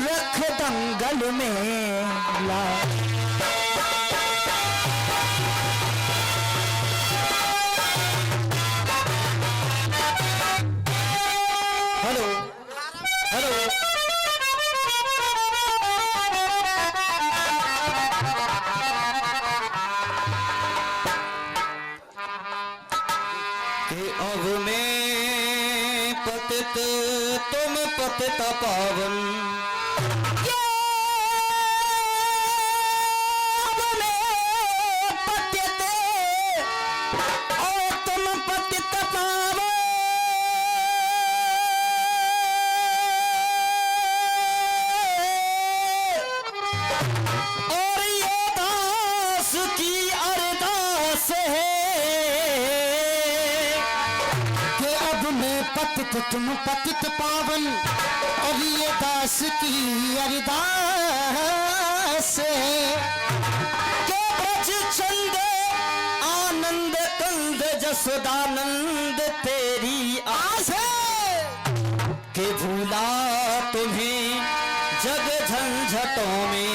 रख दंगल में ला। Hello hello कि अब मैं पतित तुम पतित पावन, अब मैं पतित और तुम पतित पावन। और ये दास की अरदास है पतित तुम पतित पावन। और ये दास की अरदास के ब्रज चंद आनंद कंद जसोदानंद तेरी आस है कि भूला तुम्हें जग झंझटों में।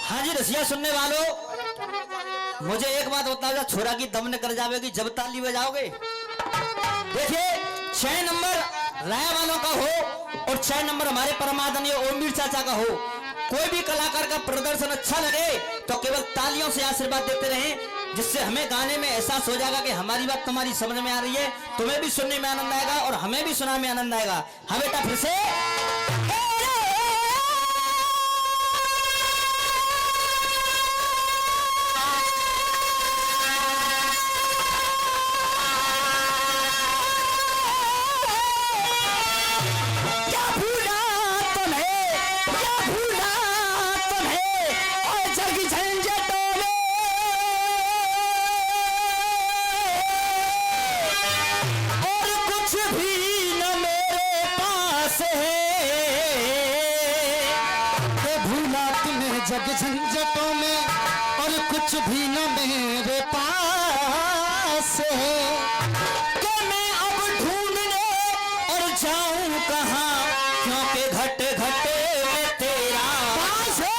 हाँ जी रसिया सुनने वालों, मुझे एक बात बताओ, छोरा की दम न कर जाएगी जब ताली बजाओगे। देखिए 6 नंबर राय वालों का हो और 6 नंबर हमारे परमादरणीय ओमवीर चाचा का हो, कोई भी कलाकार का प्रदर्शन अच्छा लगे तो केवल तालियों से आशीर्वाद देते रहें, जिससे हमें गाने में एहसास हो जाएगा कि हमारी बात तुम्हारी समझ में आ रही है, तुम्हें भी सुनने में आनंद आएगा और हमें भी सुनाने में आनंद आएगा। हाँ बेटा फिर से जग झंझटों में और कुछ भी न मेरे पास है कि मैं अब ढूंढने और जाऊं कहां, क्योंकि घट घट में तेरा पास है।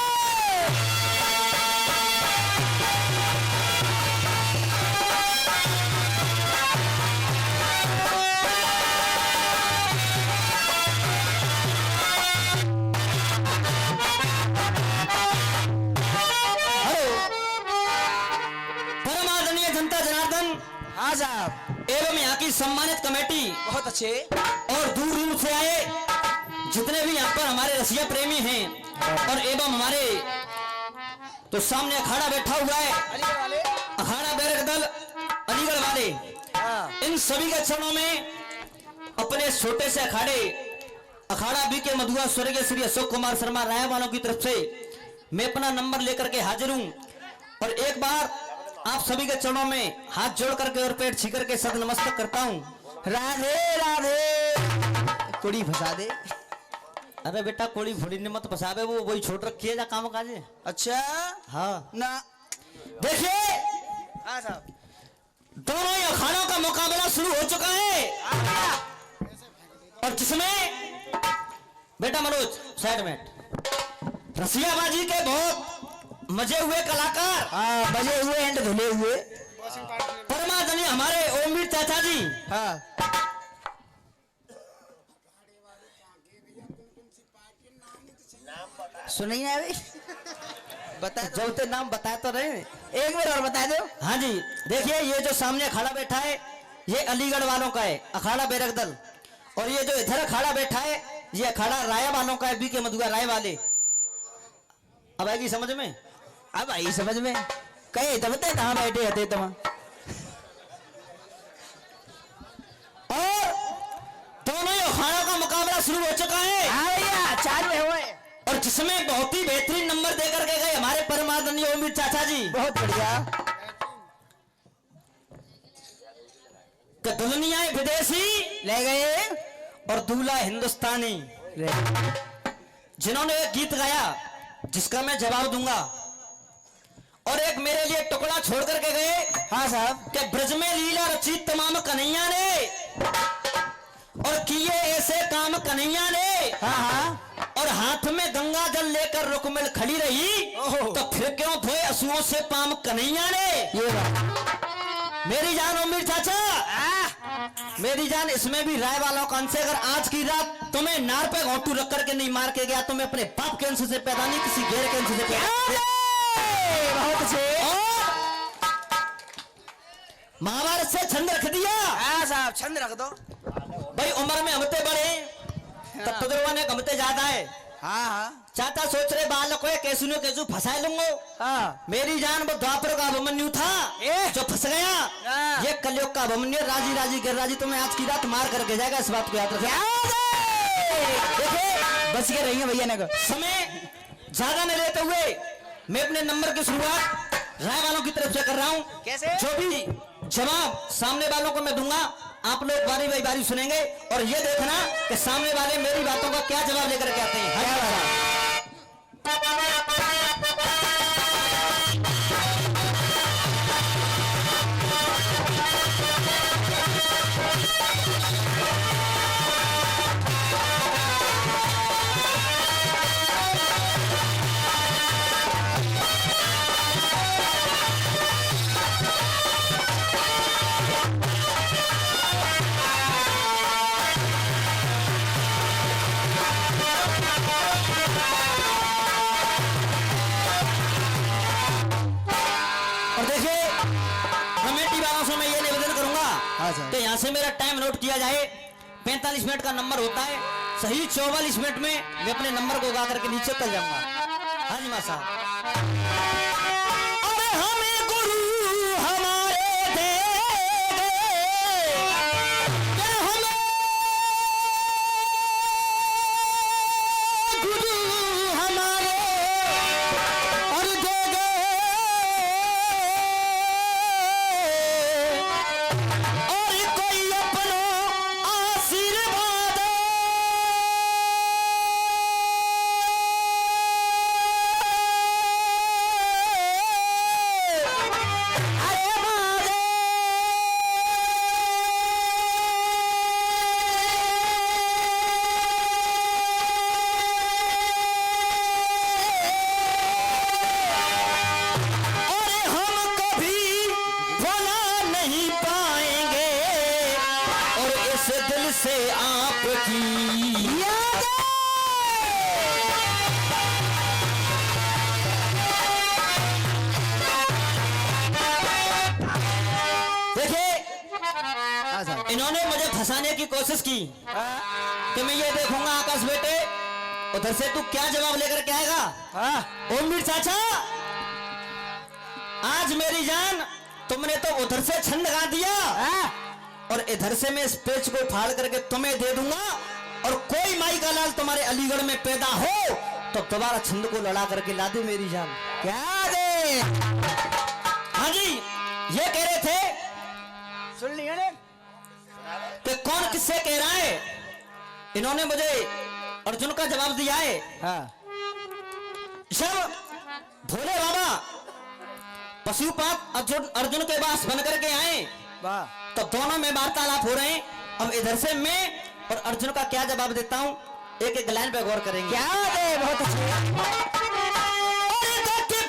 एवं यहाँ की सम्मानित कमेटी बहुत अच्छे और दूर दूर से आए जितने भी यहाँ पर हमारे रसिया प्रेमी हैं और एवं हमारे तो सामने अखाड़ा बैठा हुआ है, अलीगढ़ वाले, अखाड़ा बैरक दल अलीगढ़ वाले, इन सभी के चरणों में अपने छोटे से अखाड़ा बी के मधुआ स्वर्गीय श्री अशोक कुमार शर्मा राय वालों की तरफ से मैं अपना नंबर लेकर के हाजिर हूं और एक बार आप सभी के चरणों में हाथ जोड़ करके और पेट छी करके सद नमस्कार करता हूं। राधे राधे। कुड़ी फंसा दे। अरे बेटा कोड़ी फोड़ी ने मत फंसावे, वो वही छोड़ रखी है जा काम काज। अच्छा हाँ ना देखिए, हाँ साहब, दोनों ही अखाड़ों का मुकाबला शुरू हो चुका है और जिसमें बेटा मनोज साइड में रसियाबाजी के बहुत मजे हुए कलाकार, बजे हुए एंड धुले हुए परमादरणीय हमारे ओमवीर चाचा जी, हाँ सुनी ना भाई, बता जब ते नाम बताए तो रहे, एक बार और बता दो। हाँ जी देखिए, ये जो सामने अखाड़ा बैठा है ये अलीगढ़ वालों का है, अखाड़ा बैरक दल, और ये जो इधर अखाड़ा बैठा है ये अखाड़ा राय वालों का है, बी के मधुआ राय वाले। अब आएगी समझ में? अब आई समझ में। कहे तब तक कहाँ बैठे रहते तुम? और दोनों ही अखाड़ों का मुकाबला शुरू हो चुका है। हाँ भैया, 4 में हुए और जिसमें बहुत ही बेहतरीन नंबर देकर के गए हमारे परमादरणीय ओमवीर चाचा जी। बहुत बढ़िया। कि दुल्हनिया विदेशी ले गए और दूल्हा हिंदुस्तानी, जिन्होंने एक गीत गाया जिसका मैं जवाब दूंगा, और एक मेरे लिए टुकड़ा छोड़ करके गए। हाँ साहब। कि ब्रज में लीला रची तमाम कन्हैया ने, और किए ऐसे काम कन्हैया ने। हाँ हाँ। और हाथ में गंगा जल लेकर रुकमिल खड़ी रही, ओहो। तो फिर क्यों धोए असुओं से पाम कन्हैया ने। ये बात मेरी जान उम्मीद चाचा, मेरी जान इसमें भी राय वालों का अंश है। अगर आज की रात तुम्हें नार पे घोंटू रख करके नहीं मार के गया तो मैं अपने बाप के अंश से पैदा नहीं, किसी गैर के अंश से पैदा। बहुत अच्छे। महाभारत से छंद रख दिया। हाँ साहब, छंद रख दो। भाई उम्र में हमते बड़े, तब तजुर्बा ने हमते ज्यादा है। हाँ हाँ चाचा सोच रहे बालक को कैसू न कैसू फंसा लूंगा। हाँ। मेरी जान वो द्वापर का अभिमन्यु था जो फंस गया। हाँ। ये कलयुग का अभिमन्यु राजी राजी गिरिराजी तुम्हें आज की रात मार करके जाएगा, इस बात को याद रखना। देखिए बच के रही है भैया ने। समय ज्यादा न लेते हुए मैं अपने नंबर की शुरुआत राय वालों की तरफ से कर रहा हूँ। कैसे? जो भी जवाब सामने वालों को मैं दूंगा, आप लोग बारी बारी बारी सुनेंगे और ये देखना कि सामने वाले मेरी बातों का क्या जवाब लेकर के आते हैं। तो यहाँ से मेरा टाइम नोट किया जाए। 45 मिनट का नंबर होता है, सही 44 मिनट में मैं अपने नंबर को गा करके नीचे चल जाऊंगा। हाँ जी मां साहब। अरे हमें गुरु हमारे दे गए, हमें गुरु हमारे और दे गए, और कोई अपना आशीर्वाद अरे मारे। अरे हम कभी भुला नहीं पाएंगे, और इस दिल से आपकी याद। देखिए हाँ साहब। इन्होंने मुझे फंसाने की कोशिश की कि मैं ये देखूंगा आकाश बेटे उधर से तू क्या जवाब लेकर के आएगा। हाँ। ओम वीर चाचा, आज मेरी जान तुमने तो उधर से छंद गा दिया, हाँ। और इधर से मैं इस पेच को फाड़ करके तुम्हें दे दूंगा, और कोई माई का लाल तुम्हारे अलीगढ़ में पैदा हो तो दोबारा छंद को लड़ा करके ला दे मेरी जान। क्या दे? हाँ जी, ये कह रहे थे सुन लिया ने? कि कौन किससे कह रहा है। इन्होंने मुझे अर्जुन का जवाब दिया है। हाँ। जब भोले बाबा पशुपात अर्जुन के पास बन करके आए वाह। तो दोनों में वार्तालाप हो रहे हैं। अब इधर से मैं और अर्जुन का क्या जवाब देता हूं, एक एक लाइन पे गौर करेंगे। क्या दे? बहुत अच्छे।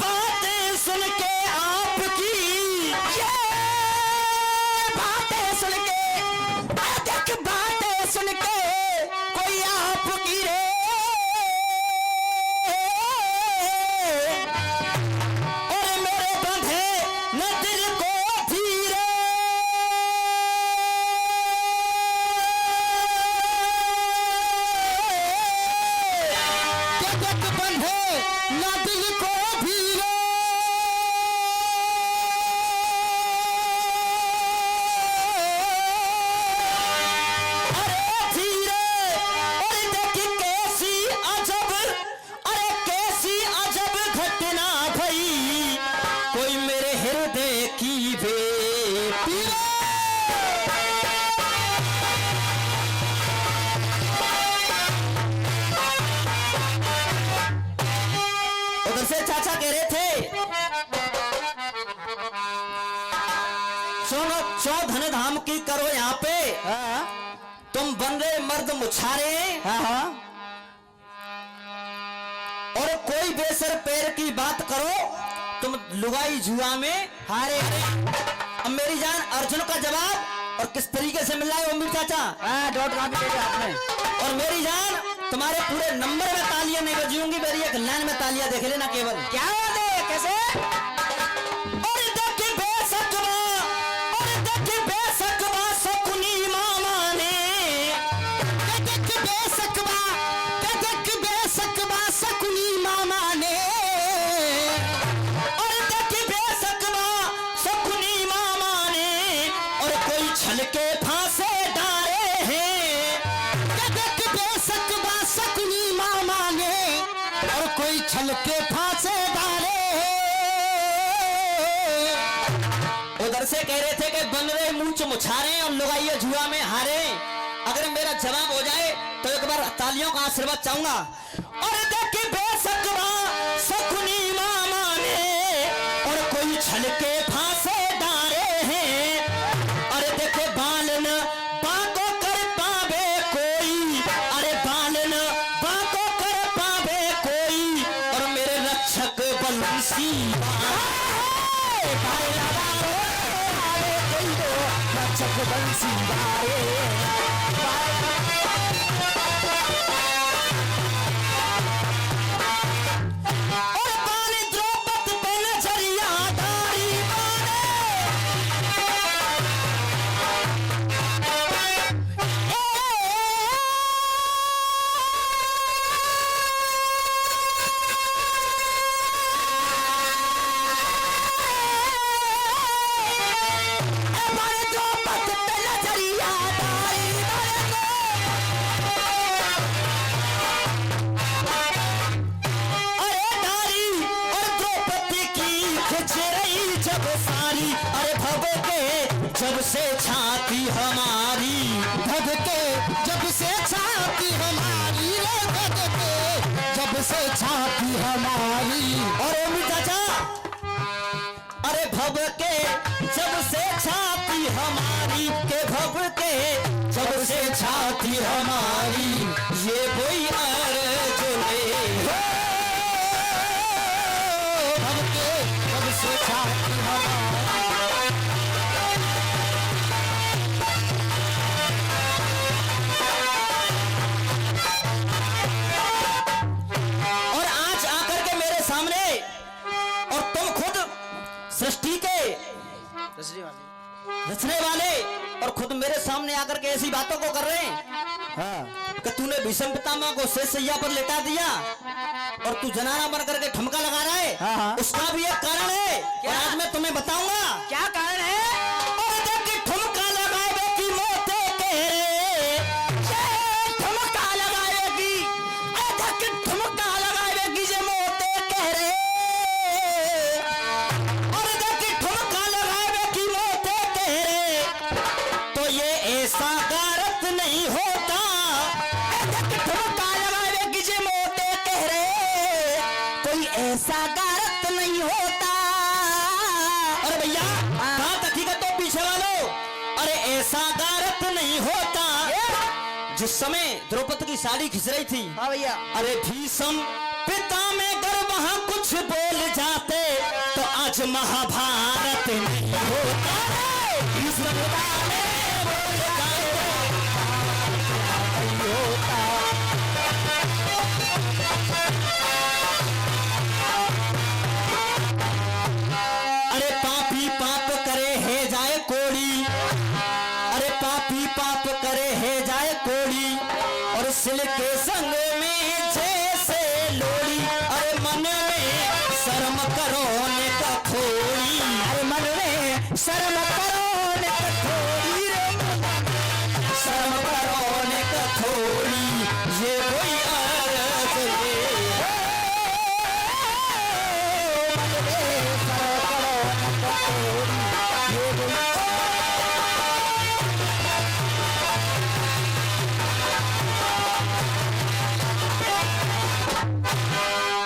बातें सुन के आपकी, ये बातें सुन के, बातें सुन के कोई आपकी रे, और मेरे बंधे न दिल को धीरे, बंधे न दिल को धीरे, अरे धीरे, और देख कैसी अजब, अरे कैसी अजब घटना भई, कोई मेरे हृदय की बेटी रे। मर्द मुछारे हाँ हाँ और कोई बेसर पैर की बात करो तुम लुगाई जुआ में हारे। अब मेरी जान अर्जुन का जवाब और किस तरीके से मिल रहा है अमीर चाचा। हाँ डॉट कॉपी दे दिया आपने। और मेरी जान तुम्हारे पूरे नंबर में तालियां नहीं बजूंगी, मेरी एक लाइन में तालियां देख लेना केवल। क्या बात है, कैसे? और देख बेसकवा, और देख बेसकवा सकुनी मामा ने, देख बेसकवा, देख बेसकवा सकुनी मामा ने, और देख बेसकवा सकुनी मामा ने, और कोई छल के फांसे डाले हैं। देख बेसकवा सकुनी मामा ने, और कोई छल के फांसे डाले। उधर से कह रहे थे कि बन रहे मूंछ मुछारे और लुगाइये जुआ में हारे। अगर मेरा जवाब हो जाए तो एक बार तालियों का आशीर्वाद चाहूंगा। और देखी बेसकवा सकुनी मामा ने, और कोई छल के फांसे डाले हैं। अरे देखे बालन बाको कर पावे कोई, अरे बालन बाको कर पावे कोई, और मेरे रक्षक बंसी रक्षक बंसी और पानी द्रौपद पे नजरिया धारी जब से छाती हमारी, भग के जब से छाती हमारी, भग के जब से छाती हमारी। और अमी चाचा, अरे भव के जब से छाती हमारी, के भव के जब से छाती हमारी, ये कोई अर्ज ले भव के जब से छाती हमारी। सृष्टि के रचने वाले और खुद मेरे सामने आकर के ऐसी बातों को कर रहे हैं। हाँ कि तूने भीष्म पितामह को शेष सैया पर लेटा दिया और तू जनाना बन करके ठमका लगा रहा है। हाँ, हाँ। उसका भी एक कारण है और आज मैं तुम्हें बताऊंगा क्या कारण है। और देख ठुमका लगाए की मोते तेरे, ठुमका लगाएगी, देख ठुमका लगाएगी जे मोते कह रहे, और देख ठुमका लगाएगी मोते तेरे, तो ये ऐसा गारत नहीं होता। देख ठुमका लगाएगी जे मोते कह रहे, कोई ऐसा गारत नहीं होता। अरे भैया बात हकीकत तो पीछे वालों, अरे ऐसा गारत नहीं होता। जिस समय द्रौपदी की साड़ी खिंच रही थी, हाँ भैया, अरे भीष्म पिता में अगर वहां कुछ बोल जाते तो आज महाभारत नहीं होता। भीष्म पिता में बोल जाते नहीं होता। अरे पापी पाप करे है जाए कोड़ी, अरे पापी पाप करे है जाए कोड़ी, और सिल के संग में जैसे लोड़ी। अरे मन में शर्म करो ने कठोरी, अरे मन में शर्म करो ने कठोरी रे, शर्म करो ने कठोरी, ये कोई अर्ज ले। मन में शर्म करो ने कठोरी, ये कोई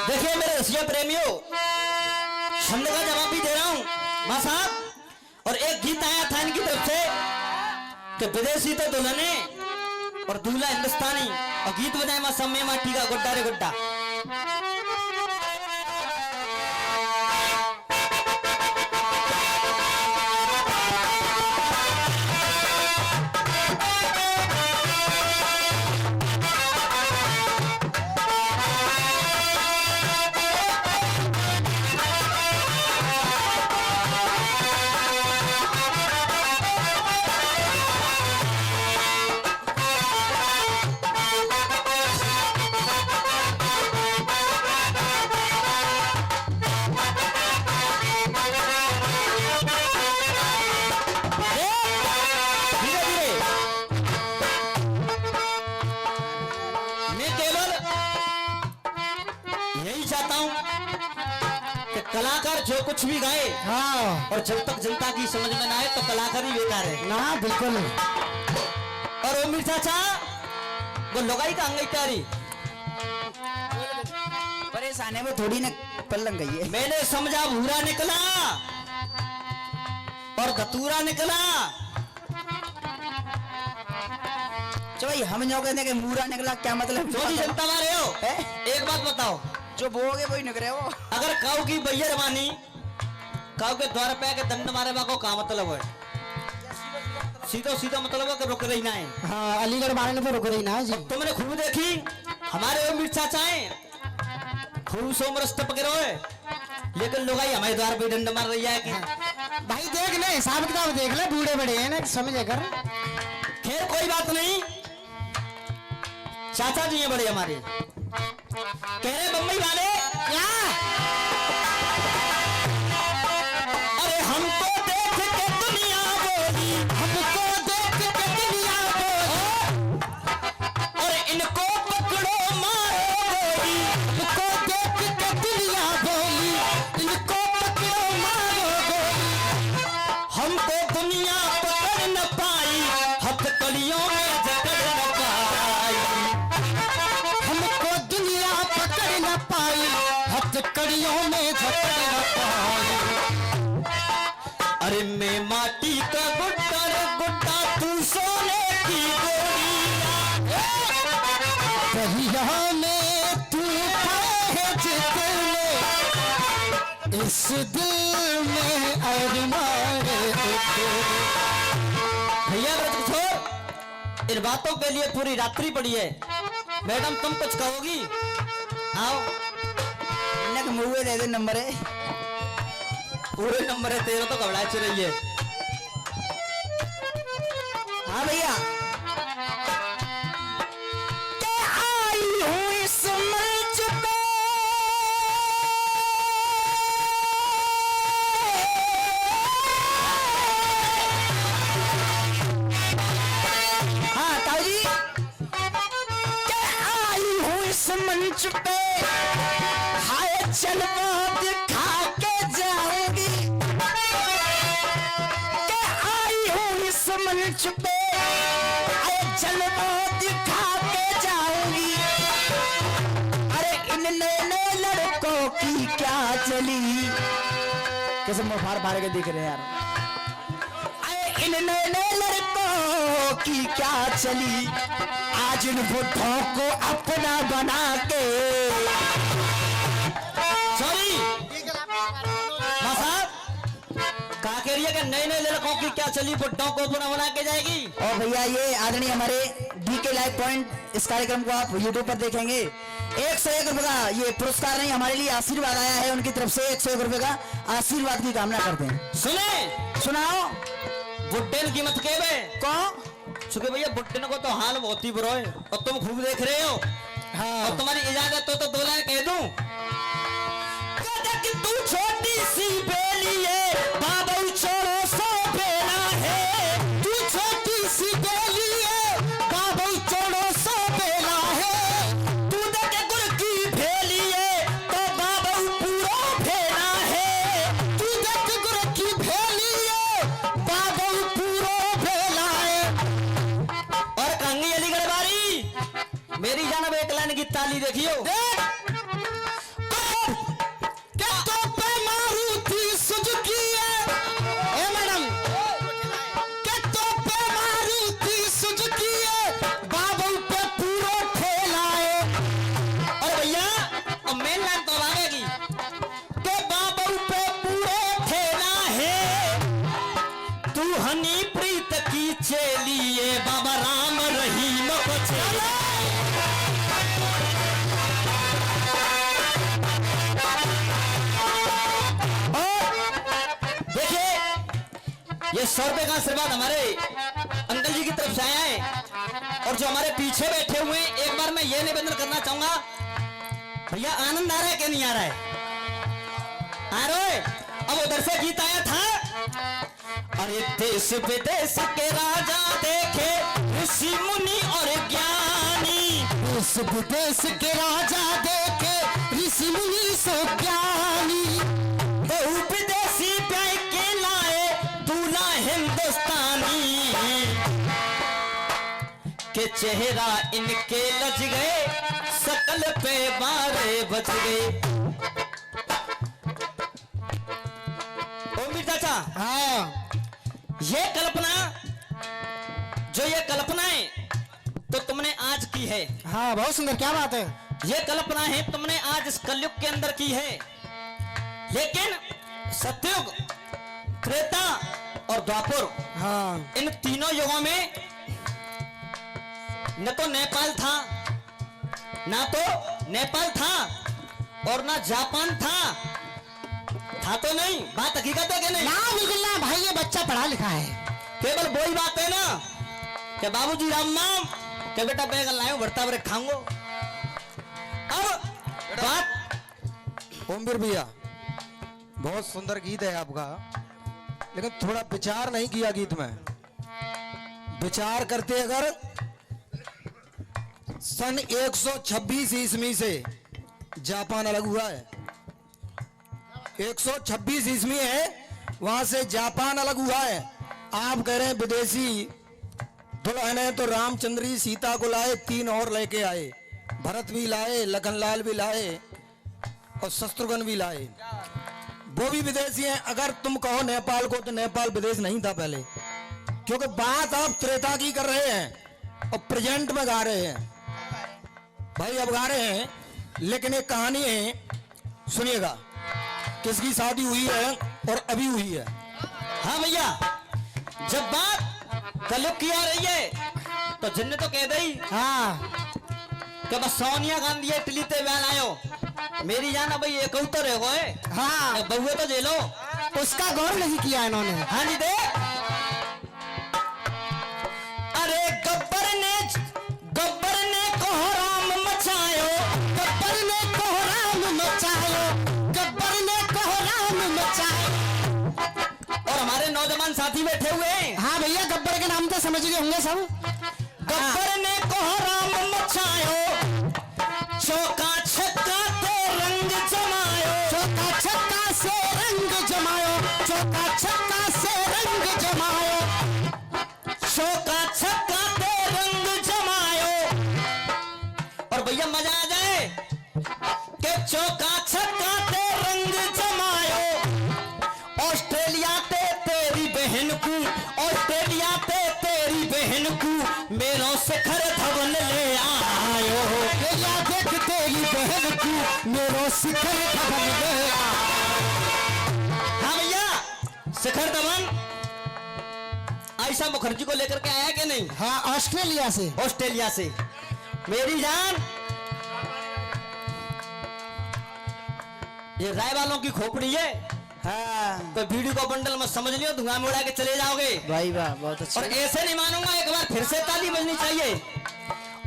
देखिए मेरे रसिया प्रेमियों, छंद का जवाब भी दे रहा हूं मां साहब। और एक गीत आया था इनकी तरफ से कि विदेशी तो दुल्हने और दूल्हा हिंदुस्तानी और गीत बजाए मां समय माटी का गुड्डा रे गुड्डा। कलाकार जो कुछ भी गाए, हाँ, और जब तक जनता की समझ में ना आए तो कलाकार ही बेकार है ना, बिल्कुल। और वो मीर चाचा वो लगाई का अंगई तारी परेशानी में थोड़ी न पलंग गई है। मैंने समझा भूरा निकला और धतूरा निकला। तो भाई हम जो कहते हैं कि मूरा निकला, क्या मतलब? जो जी जनता मारे हो है? एक बात बताओ, जो बोगे वही निकले वो। अगर काऊ की बैयर मानी, काऊ के द्वार पे के दंड मारे बा को का मतलब है? सीधो सीधा मतलब है कि रुक रही ना है। हाँ, अलीगढ़ मारने पे रुक रही ना जी। तुमने खूब देखी हमारे वो मीर चाचाए खूब सोमरस टपके रहे, लेकिन लोग आई हमारे द्वार पे डंड मार रही है कि भाई देख ले, हिसाब किताब देख ले, बूढ़े बड़े हैं ना, समझ कर। खैर कोई बात नहीं, चाचा जी हैं बड़े हमारे। कह रहे बम्बई वाले क्या? अरे हमको देख के दुनिया बोली, हमको देख के दुनिया बोली, और इनको पकड़ो मारो गोली। हमको देख के दुनिया बोली, इनको पकड़ो मारो गोली। हमको दुनिया पकड़ न पाई, हथकड़ियों में जकड़ न पाई। हमको दुनिया पकड़ न पाई, हथकड़ियों में जकड़ न पाई। अरे मैं माटी का गुड्डा रे गुड्डा, तू सोने की गोरिया। कहिया में तू है जितने, इस दिल में अरमान उठे। भैया व्रत छोड़, इन बातों के लिए पूरी रात्रि पड़ी है। मैडम तुम कुछ कहोगी? आओ, नक मुँह दे दे, नंबर है पूरे नंबर है तेरा तो घबराए चल रही है। हाँ भैया, के आई हूँ इस मंच पे, हाँ ताऊ जी, के आई हूँ इस मंच पे, हाय जलवा दिखा के जाऊंगी। के आई हूँ इस मंच पे, हाय जलवा दिखा के जाऊंगी। अरे इन नए लड़कों की क्या चली, कैसे मुंह फाड़ फाड़ के दिख रहे हैं यार। अरे इन नए लड़कों की क्या चली, आज इन बुढ़ों को अपना बना के। सॉरी मां साहब, कहा कह रही है कि नए नए लड़कों की क्या चली, बुड्ढों को अपना बना के जाएगी। और भैया ये आदरणीय हमारे DK लाइव पॉइंट, इस कार्यक्रम को आप YouTube पर देखेंगे। 101 रुपए का ये पुरस्कार नहीं, हमारे लिए आशीर्वाद आया है उनकी तरफ से। 101 रुपए का आशीर्वाद की कामना करते हैं। सुने सुनाओ। बुड्ढे की कीमत के बे कौन? चुके भैया बुड्ढे को तो हाल बहुत ही बुरा है, और तुम खूब देख रहे हो। हाँ, और तुम्हारी इजाजत तो 2 लाइन कह दूं। कि तू छोटी सी बेली है, बाबू छोड़ो सो बेला है। तू छोटी सी बेली है, बाबू छोड़ो सो बेला है। तू देखे गुड़ की भेली है, तो बाबू पूरा भेला है। तू देख गुर की भेली है, बाबू पूरा भेला है। और कंगी अलीगढ़ बारी मेरी जानब एक लाइन की ताली देखियो। बाबू ये 100 रुपए का आशीर्वाद हमारे अंकल जी की तरफ से आया है। और जो हमारे पीछे बैठे हुए हैं, एक बार मैं ये निवेदन करना चाहूंगा, भैया आनंद आ रहा है कि नहीं आ रहा है? आ रहा है। अब उधर से गीत आया था, अरे देश विदेश के राजा देखे ऋषि मुनि और ज्ञानी, देश विदेश के राजा देखे ऋषि मुनि सो ज्ञानी, बहु विदेशी प्याय के लाए दूल्हा हिंदुस्तानी, के चेहरा इनके लज गए सकल पे बारे बच गए। ओमी चाचा, हाँ ये कल्पना है तो तुमने आज की है। हाँ बहुत सुंदर, क्या बात है। ये कल्पना है तुमने आज इस कलयुग के अंदर की है, लेकिन सतयुग, त्रेता और द्वापर, हाँ इन तीनों युगों में न तो नेपाल था, और ना जापान था तो नहीं। बात हकीकत है कि नहीं? ना बिल्कुल ना भाई, ये बच्चा पढ़ा लिखा है। केवल वही बात है ना कि बाबूजी राम नाम के बेटा बैगन लाए भरता भरे खाऊंगो। अब बात ओमवीर भैया, बहुत सुंदर गीत है आपका, लेकिन थोड़ा विचार नहीं किया गीत में। विचार करते अगर सन 126 ईस्वी से जापान अलग हुआ है, 126 ईस्वी है, वहां से जापान अलग हुआ है। आप कह रहे हैं विदेशी दुल्हन है, तो रामचंद्र जी सीता को लाए, 3 और लेके आए, भरत भी लाए, लखनलाल भी लाए और शत्रुघ्न भी लाए, वो भी विदेशी हैं। अगर तुम कहो नेपाल को, तो नेपाल विदेश नहीं था पहले, क्योंकि बात आप त्रेता की कर रहे हैं और प्रेजेंट में गा रहे हैं। भाई अब गा रहे हैं, लेकिन एक कहानी है, सुनिएगा, किसकी शादी हुई है और अभी हुई है। हाँ भैया, जब बात कलयुग की आ रही है तो जिन्ने तो कह दई हाँ कि बस सोनिया गांधी इटली ते बयान आयो, मेरी जान भाई एक उतर है गोए, हाँ बहुए तो जेलो, उसका गौर नहीं किया इन्होंने। हाँ जी दे। अरे गब्बर ने कोहराम मचायो, गब्बर ने कोहराम मचायो, गब्बर ने कोहराम मचायो। और हमारे नौजवान साथी बैठे हुए हैं। हाँ भैया, गब्बर के नाम तो समझ गए होंगे सब। गब्बर ने कोहराम मचायो, चौका छक्का ते रंग जमायो, चौका छक्का से रंग जमायो, चौका छक्का से रंग जमायो, चौका छक्का ते रंग जमायो। और भैया मजा आ जाए कि चौका छक्का ते रंग जमायो, ऑस्ट्रेलिया ते तेरी बहन को, ऑस्ट्रेलिया ते तेरी बहन को मेरों से खर धवन ले आयो, भैया देख तेरी बहन को मेरो शिखर धवन ले हाँ भैया, शिखर धवन आयशा मुखर्जी को लेकर के आया कि नहीं? हाँ ऑस्ट्रेलिया से। ऑस्ट्रेलिया से। मेरी जान, ये राय वालों की खोपड़ी है। हाँ तो वीडियो को बंडल में समझ लियो, धुआं में उड़ा के चले जाओगे भाई वाह, बहुत अच्छा। और ऐसे नहीं मानूंगा, एक बार फिर से ताली बजनी चाहिए।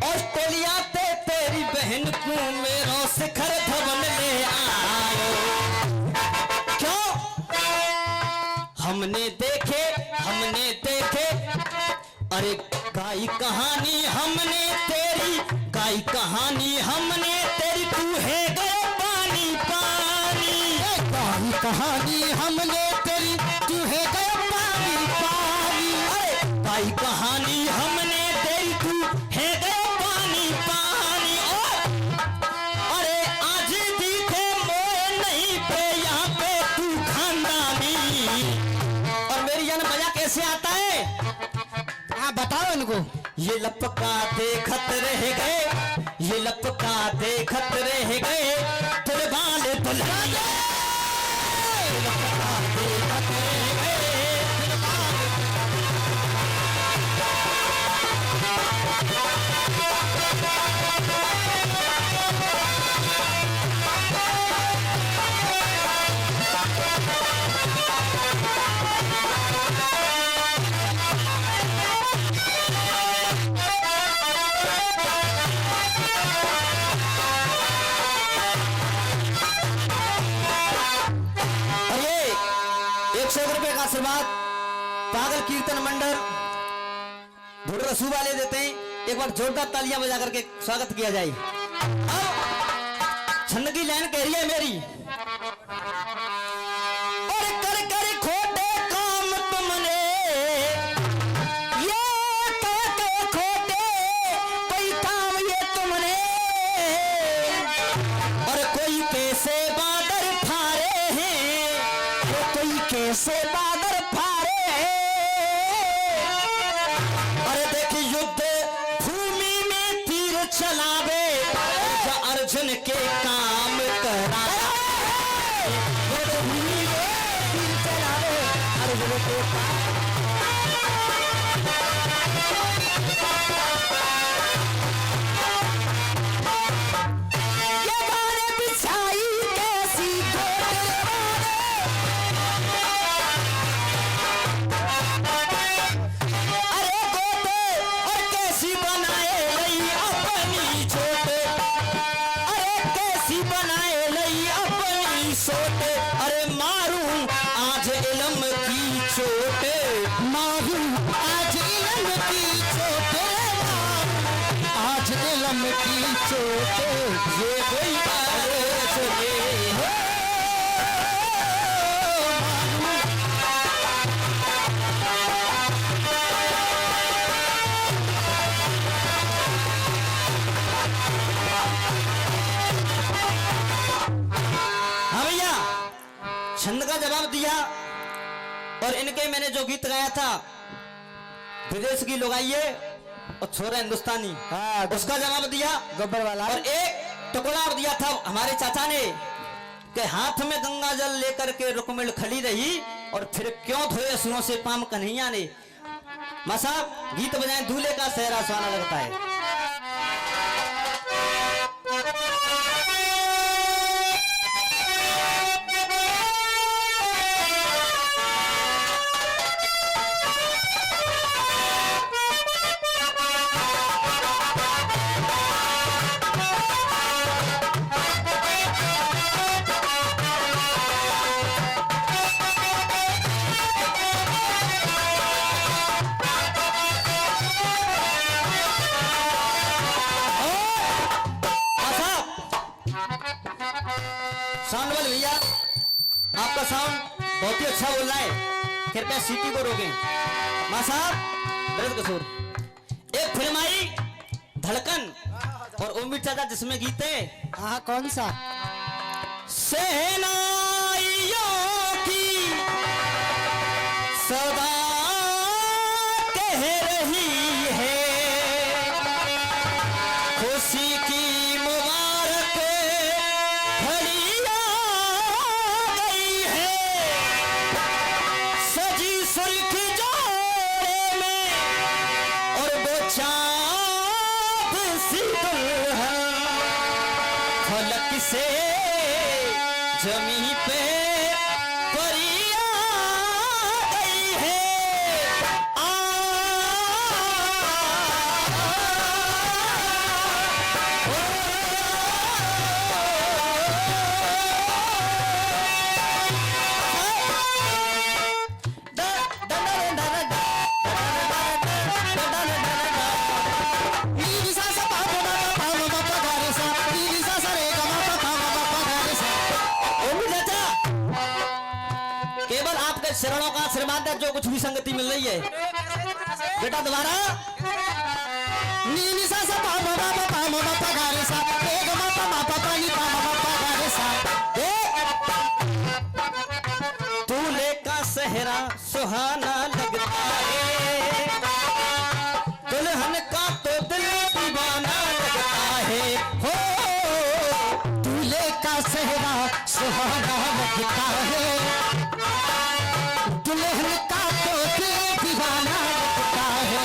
ऑस्ट्रेलिया ते तेरी बहन को मेरो शिखर धवन ले आयो, क्यों? हमने देखे, अरे गाई कहानी हमने तेरी, गाई कहानी हमने तेरी, तू है गए पानी पानी, गाई कहानी हमने तेरी, तू है गया पानी पानी। अरे गाई कहानी हमने तेरी, तू है गए पानी पानी। अरे आज दिखे मोए नहीं पे, यहाँ पे तू खानदानी। और मेरी जान बजा कैसे आता है? हाँ बताओ इनको। ये लपका देखत रह गए, ये लपका देखत रह गए, तेरे बाल दुल्हनिया, ये लपका देखत रह गए, तेरे बाल 100 रुपए का आशीर्वाद पागल कीर्तन मंडल धुर रसू वाले देते हैं। एक बार जोरदार तालियां बजा करके स्वागत किया जाए। अब छंद की लाइन कह रही है मेरी, और कर कर खोटे काम तुमने, ये कहते खोटे कोई काम ये तुमने, और कोई कैसे बादल फारे हैं, ये कोई कैसे बादल फारे हैं। अरे देख युद्ध भूमि में तीर चलावे, जो अर्जुन के काम करावे। ये गाने बिछाई कैसी अरे गोटे और कैसी बनाए लई अपनी चोट, अरे कैसी बनाए लई अपनी सोट। अरे मारूं आज इलम की चोट, मारू आज इलम की चोट, आज इलम की चोट। ये कोई अर्ज ये है। हाँ भैया, छंद का जवाब दिया और इनके मैंने जो गीत गाया था विदेश की लोग आइए और छोरा हिंदुस्तानी, हाँ, उसका जवाब दिया। गब्बर वाला। और एक टुकड़ा और दिया था हमारे चाचा ने कि हाथ में गंगा जल लेकर के रुक्मिणी खड़ी रही और फिर क्यों धोए असुरों से पाम कन्हैया ने। मां साहब गीत बजाएं, दूल्हे का सेहरा सुहाना लगता है। साउंड वाले भैया, आपका साउंड बहुत ही अच्छा बोल रहा है, कृपया सीटी को रोकें। मां साहब ब्रज कसूर, एक फिल्म आई धड़कन और ओम चाचा जिसमें गीत है, हाँ, कौन सा? सेनाइयों की सदा कह रही है, खुशी की मुबारक घड़ी आ गई है, सजी सुल्क जोड़े में और वो चाँद सी दुल्हन फलक से जमी पे परी आ गई है। केवल आपके शरणों का आशीर्वाद है, जो कुछ भी संगति मिल रही है। बेटा दोबारा नीली सा सा पा मा पा पा मा मा पा गा रे सा, एक मा पा मा पा पा नी पा मा मा पा गा रे सा। दूल्हे का सेहरा सुहाना लगता है, दुल्हन का तो दिल दीवाना लगता है। हो दूल्हे का सेहरा सुहाना लगता है, दुल्हन का तो दिल दीवाना लगता है।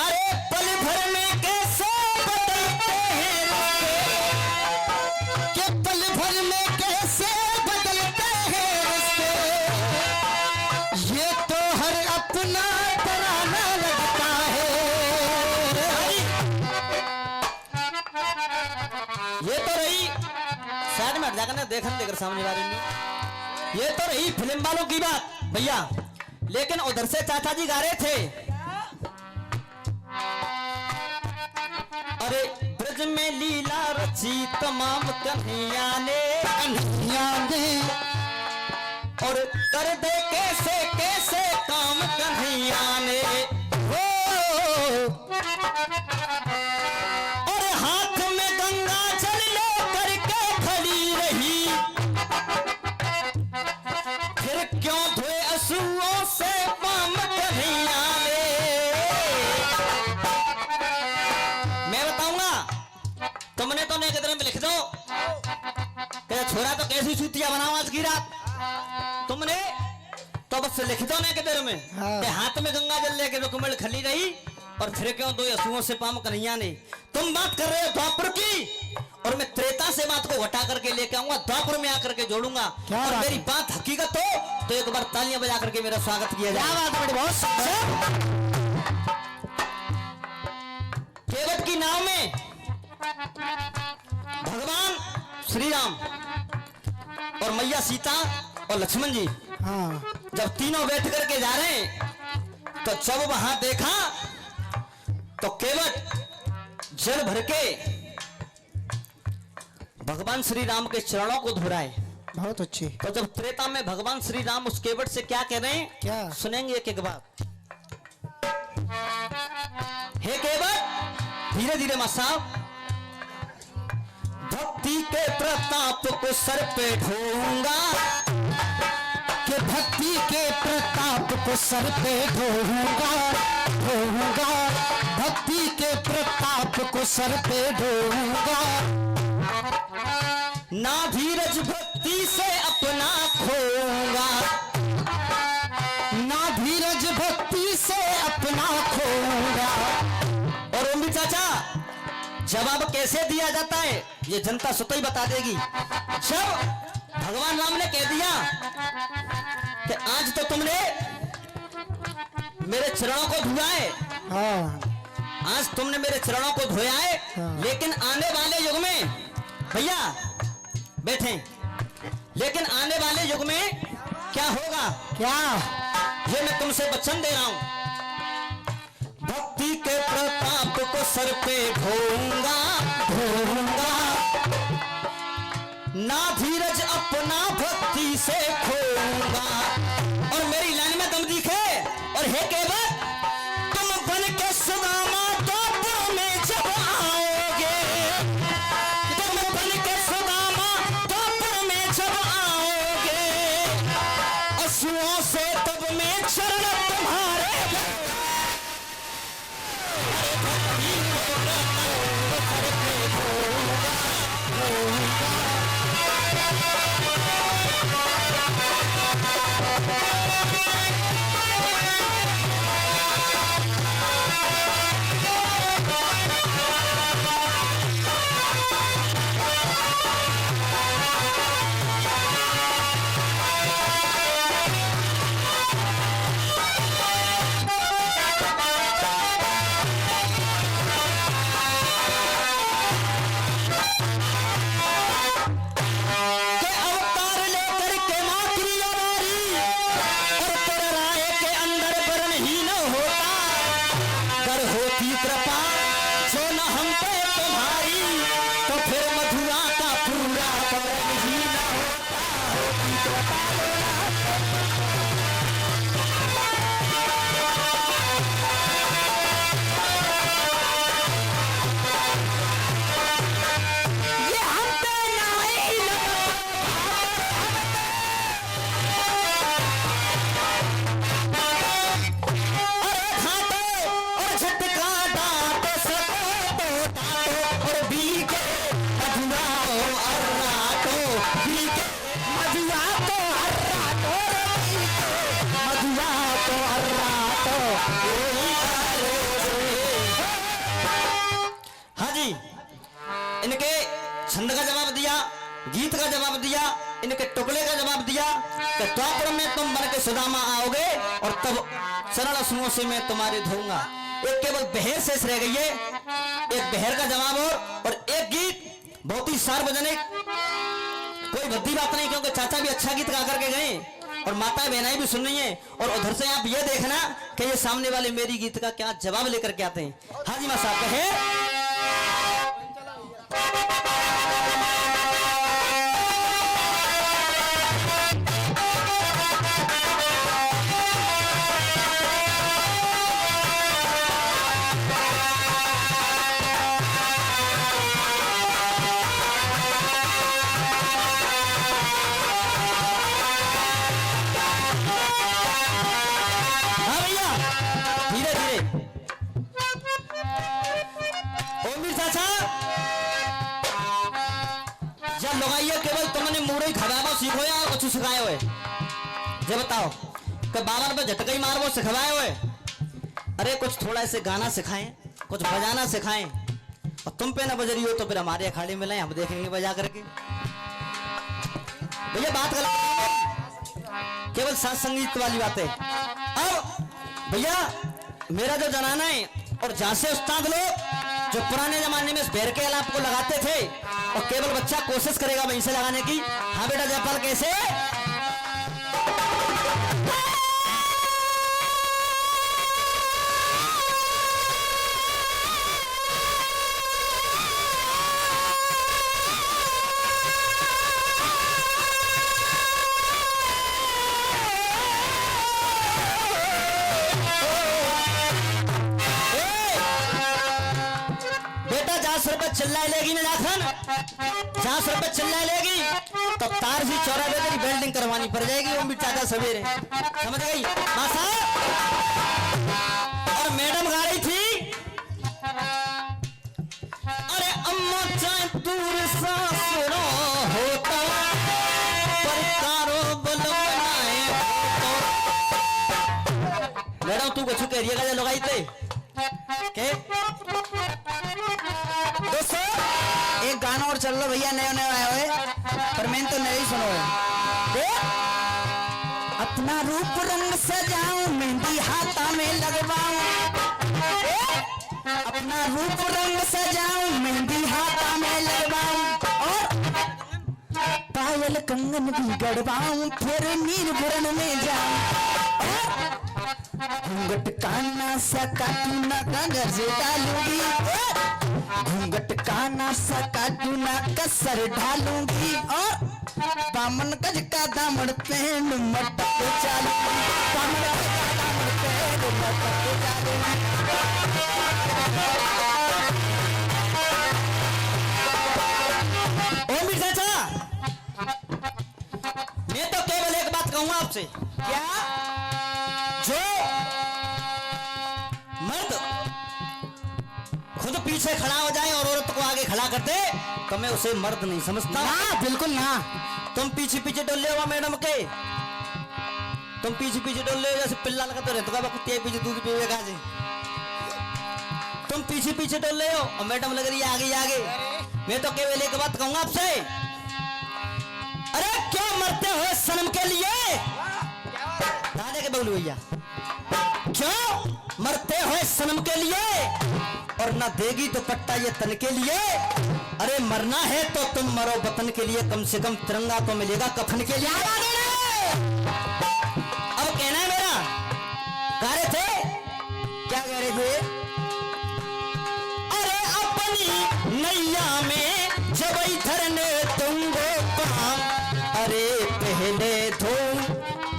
अरे पल भर में कैसे बदलते हैं रास्ते, कि पल भर में कैसे बदलते हैं रास्ते, ये तो हर अपना तराना लगता है। ये तो रही साइड में हट जाकर ना देखने देकर सामने वाले में ये तो रही फिल्म वालों की बात भैया, लेकिन उधर से चाचा जी गा रहे थे, अरे ब्रज में लीला रची तमाम कन्हैया ने और कर दे कैसे कैसे काम कन्हैया ने और हाथ में गंगा जल ले करके खड़ी रही, फिर क्यों धोए आंसुओं से पाम कन्हैया ने। मैं बताऊंगा, तुमने तो नहीं किधर में लिख दो कि छोरा तो कैसी चूतिया बनाओ आज की रात, तुमने तो बस लिख दो ना किधर में कि हाथ में गंगा जल लेके रुकमल खली रही और फिर क्यों दो आंसुओं से पाम कन्हैया ने। तुम बात कर रहे हो द्वापर की और मैं त्रेता से बात को हटा करके लेके आऊंगा, द्वापर में आकर के जोड़ूंगा और मेरी बात हकीकत हो तो एक बार तालियां बजा करके मेरा स्वागत किया जाए। केवट की नाव में भगवान श्री राम और मैया सीता और लक्ष्मण जी जब तीनों बैठ करके जा रहे हैं तो जब वहां देखा तो केवट जल भर के भगवान श्री राम के चरणों को धो रहा है। बहुत अच्छी। तो जब त्रेता में भगवान श्री राम उस केवट से क्या कह रहे हैं, क्या सुनेंगे एक एक बात। हे केवट, धीरे धीरे मां साहब, भक्ति के प्रताप को सर पे ढोऊंगा, कि भक्ति के प्रताप को सर पे ढोऊंगा, भक्ति के प्रताप को सर पे ढोऊंगा, ना धीरज भक्ति से अपना खोऊंगा, ना धीरज भक्ति से अपना खोऊंगा। और ओमी चाचा, जवाब कैसे दिया जाता है ये जनता स्वतः ही बता देगी। जब भगवान राम ने कह दिया कि आज तो तुमने मेरे चरणों को धोया है, आज तुमने मेरे चरणों को धोया है, लेकिन आने वाले युग में भैया बैठे, लेकिन आने वाले युग में क्या होगा, क्या ये मैं तुमसे वचन दे रहा हूं। भक्ति के प्रताप को सर पे ढोऊंगा, ना धीरज अपना भक्ति से खोऊंगा। और मेरी लाइन में दम दिखे। और हे केवट, तुम बन के सुदामा द्वापर में जब आओगे, तुम बन के सुदामा द्वापर में जब आओगे, आंसुओं से तब में चरण तुम्हारे इनके छंद का जवाब दिया, गीत का जवाब दिया, इनके टुकड़े का जवाब दिया कि द्वापर में तुम बन के सुदामा आओगे और तब सरल आंसुओं से मैं तुम्हारे धोऊंगा। एक केवल बहर शेष रह गई है, एक बहर का जवाब और एक गीत बहुत ही सार्वजनिक कोई भद्दी बात नहीं, क्योंकि चाचा भी अच्छा गीत गा करके गए और माता बहनाई भी सुन रही है। और उधर से आप ये देखना कि ये सामने वाले मेरी गीत का क्या जवाब लेकर के आते हैं। हाजिमा साहब कहे केवल तुमने मुड़ई खवाबो सीखो या कुछ सिखाए हुए ये बताओ कि बावन पे झटकई मारबो सिखवाए हुए? अरे कुछ थोड़ा ऐसे गाना सिखाएं, कुछ बजाना सिखाएं। और तुम पे ना बज रही हो तो फिर हमारे अखाड़े में लाए, हम देखेंगे बजा करके। भैया बात गलत, केवल साथ संगीत वाली बातें। अब भैया मेरा जो जनाना है और जहां से उस्ताद लोग जो पुराने जमाने में पैर के अलाप को लगाते थे और केवल बच्चा कोशिश करेगा वहीं से लगाने की। हाँ बेटा जयपाल कैसे? चिल्लाए लेगी ना जाखन, 50 रुपए चिल्लाए लेगी तो तार भी चौरा दे तेरी बिल्डिंग करवानी पड़ जाएगी। वो भी चाचा सवेरे समझ गई मासा। और मैडम गा रही थी, अरे अम्मा चाहे दूर सासुरो होता पर कारो बनाए। मैडम तू कुछ कह रही है लगाई थे के? दोस्तों एक गाना और चल लो भैया, नए नए आए हुए पर मैंने तो नहीं सुनो है। अपना रूप रंग सजाऊं, मेहंदी हाथा में लगवाऊं। अपना रूप रंग सजाऊं, मेहंदी हाथा में लगवाऊं। और पायल कंगन भी गड़वाऊं, फिर नीर भरन में जाऊं। घूंघट काना सा काटूना का गज डालूंगी, घूंघट काना सा काटूना कसर ढालूंगी। और बामन गज का दामन पेन मटक चालूंगी, बामन गज का दामन पेन मटक चालूंगी। ओ मेरे चाचा, मैं तो केवल एक बात कहूंगा आपसे। क्या? जो मर्द खुद पीछे खड़ा हो जाए और औरत को आगे खड़ा कर दे तो मैं उसे मर्द नहीं समझता। ना बिल्कुल ना। तुम पीछे पीछे डोले हो मैडम के, तुम पीछे पीछे डोले हो जैसे पिल्ला लगा तो रहता है कुत्ते पीछे दूध पीवे कहां से। तुम पीछे पीछे डोले हो और मैडम लग रही है आगे आगे। मैं तो केवल एक बात कहूंगा आपसे, अरे क्यों मरते हो सनम के लिए? दादे के बगलू भैया, क्यों मरते हो सनम के लिए और ना देगी तो पट्टा ये तन के लिए? अरे मरना है तो तुम मरो वतन के लिए, कम से कम तिरंगा तो मिलेगा कफन के लिए। अब कहना है मेरा, कह रहे थे क्या कह रहे थे? अरे अपनी नैया में जब धरने तुमको काम, अरे पहले धो,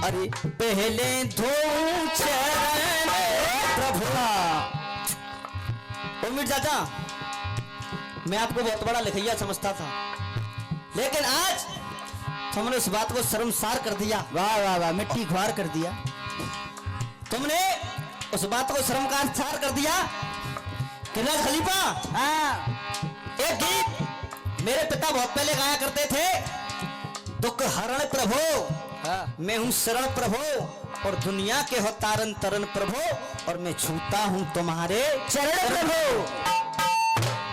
अरे पहले धो चरण प्रभु। उम्मीद चाचा मैं आपको बहुत बड़ा लिखैया समझता था, लेकिन आज तुमने उस बात को शर्मसार कर दिया। वाह वाह वाह, मिट्टी ख्वार कर दिया तुमने उस बात को शर्मसार कर दिया। किला खलीफा, हाँ। एक गीत मेरे पिता बहुत पहले गाया करते थे, दुख हरण प्रभु, हाँ। मैं हूँ शरण प्रभु और दुनिया के हो तारन तरन प्रभु, और मैं छूता हूँ तुम्हारे चरण प्रभु।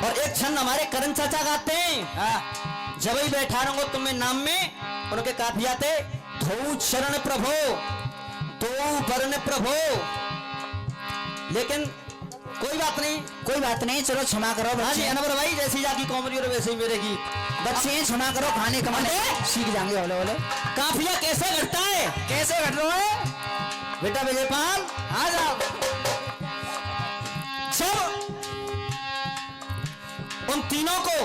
और एक क्षण हमारे करण चाचा गाते हैं, हाँ। जब ही बैठा रहूंगा तुम्हें नाम में उनके काफिया थे, धो शरण प्रभु, दो वर्ण प्रभु। लेकिन कोई बात नहीं। कोई बात नहीं, चलो क्षमा करो हाँ जी बच्चे। अनवर भाई, जैसी जाकी कॉमेडी और वैसे ही मेरे गीत। बच्चे क्षमा करो, खाने कमाने सीख जाएंगे। बोले बोले काफिया कैसे घटता है? कैसे घट रहा है? बेटा विजयपाल आ जाओ। जब उन तीनों को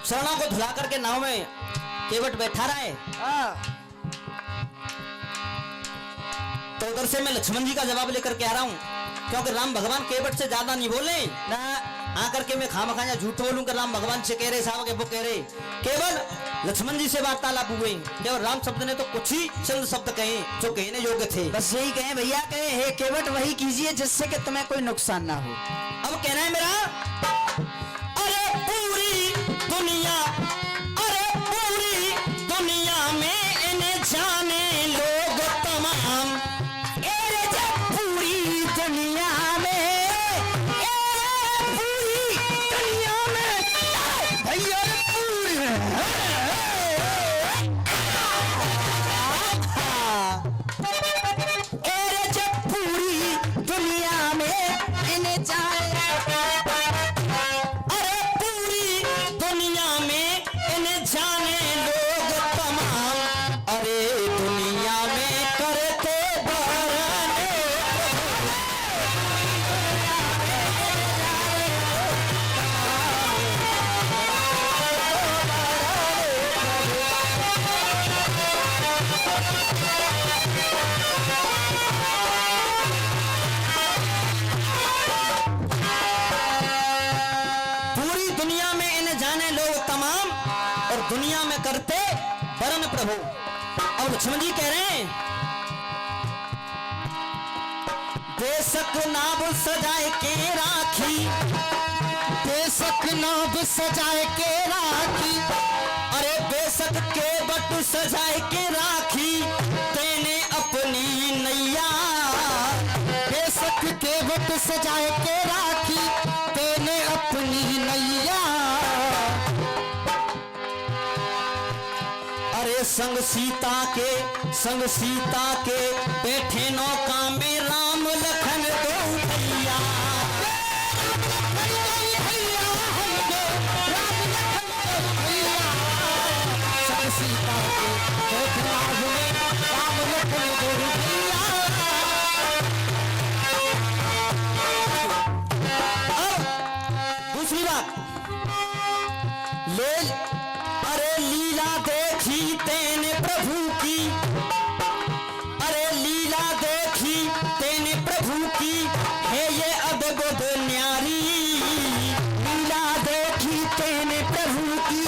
शरणों को धुला करके नाव में केवट बैठा रहा है, तो उधर से मैं लक्ष्मण जी का जवाब लेकर के आ रहा हूं, क्योंकि राम भगवान केवट से ज्यादा नहीं बोले ना। आकर के मैं खामखा या झूठ बोलूं कि राम भगवान से कह रहे साहब के वो कह रहे, केवल लक्ष्मण जी से वार्तालाप हुए। केवल राम शब्द ने तो कुछ ही चंद शब्द कहे जो कहने योग्य थे। बस यही कहें भैया, कहे हे केवट वही कीजिए जिससे कि तुम्हें कोई नुकसान ना हो। अब कहना है मेरा, अरे पूरी दुनिया, अरे पूरी दुनिया में इन्हें जाने लोग तमाम। अरे जब पूरी दुनिया में, पूरी दुनिया में भैया पूरी अरे जब पूरी दुनिया में इन्हें जाने, अरे पूरी दुनिया में इन्हें जाने लोग तमाम। अरे दुनिया में करते बरने, पूरी दुनिया में इन्हें जाने लोग तमाम और दुनिया में करते वरन प्रभु। और लक्ष्मण जी कह रहे हैं, बेशक नाव सजाए के राखी, बेशक नाव सजाए के राखी, अरे बेशक के बट सजाए के राखी, तेने अपनी नैया। बेशक के बट सजाए के राखी, तेने अपनी नैया। अरे संग सीता के बैठे नौका में राम लखन दो भैया। संग सीता के बैठे नाव में राम लखन दो भैया। अब दूसरी बात, ले अरे लीला देखी तेने प्रभु की, अरे लीला देखी तेने प्रभु की, है ये अद्भुत न्यारी। लीला देखी तेने प्रभु की,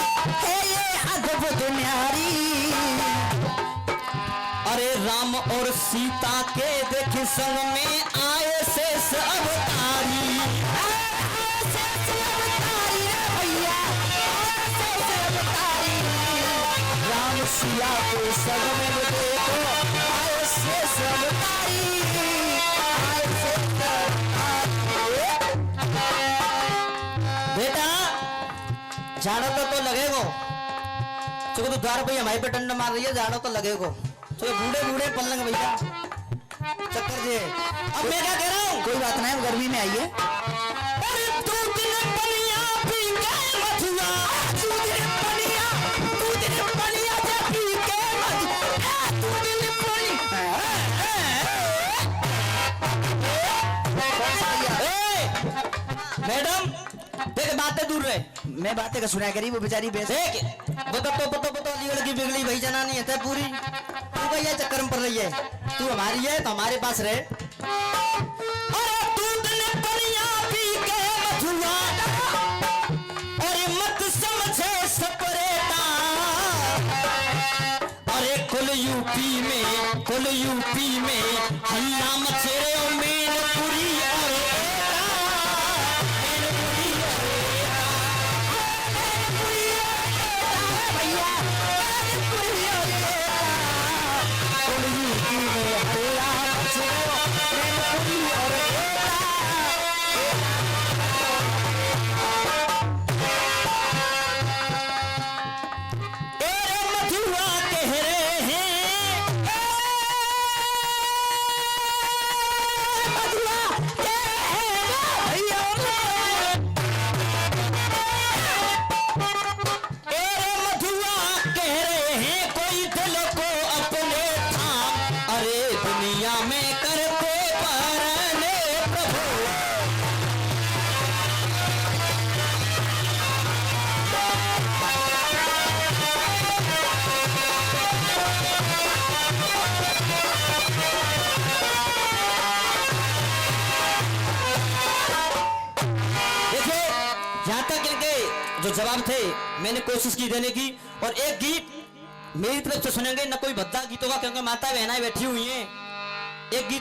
है ये अद्भुत न्यारी। अरे राम और सीता के देख संग में आए शेष अवतारी। राम सिया के संग में देखो आए शेष अवतारी। बेटा झाड़ो तो लगेगो, चलो तो द्वार भैया हमारे पे डंडा मार रही है, झाड़ो तो लगेगो। चलो बूढ़े बूढ़े पलंग भैया चक्कर जे। अब मैं क्या कह रहा हूँ, कोई बात नहीं, गर्मी में आइए। अरे तू दिन पनिया पी के मथुआ, तू दिन पनिया जा पी के मथुआ, तू दिन मैडम देख बातें दूर रहे, मैं बातें का सुनाया करी, वो बेचारी बेच। देख बता अलीगढ़ की बिगड़ी भई जना नहीं है पूरी। तू भैया चक्कर में पड़ रही है, तू हमारी है तो हमारे पास रहे। अरे तू दिन पनिया पी के मथुआ, अरे मत समझे सपरेटा। अरे कुल यूपी में हल्ला मचे रे ओ मेनपुरी और मथुआ कह रहे हैं, मथुआ जो जवाब थे मैंने कोशिश की देने की। और एक गीत मेरी तरफ से सुनेंगे, न कोई भद्दा गीतों का, क्योंकि माता बहनाएं बैठी हुई हैं। एक गीत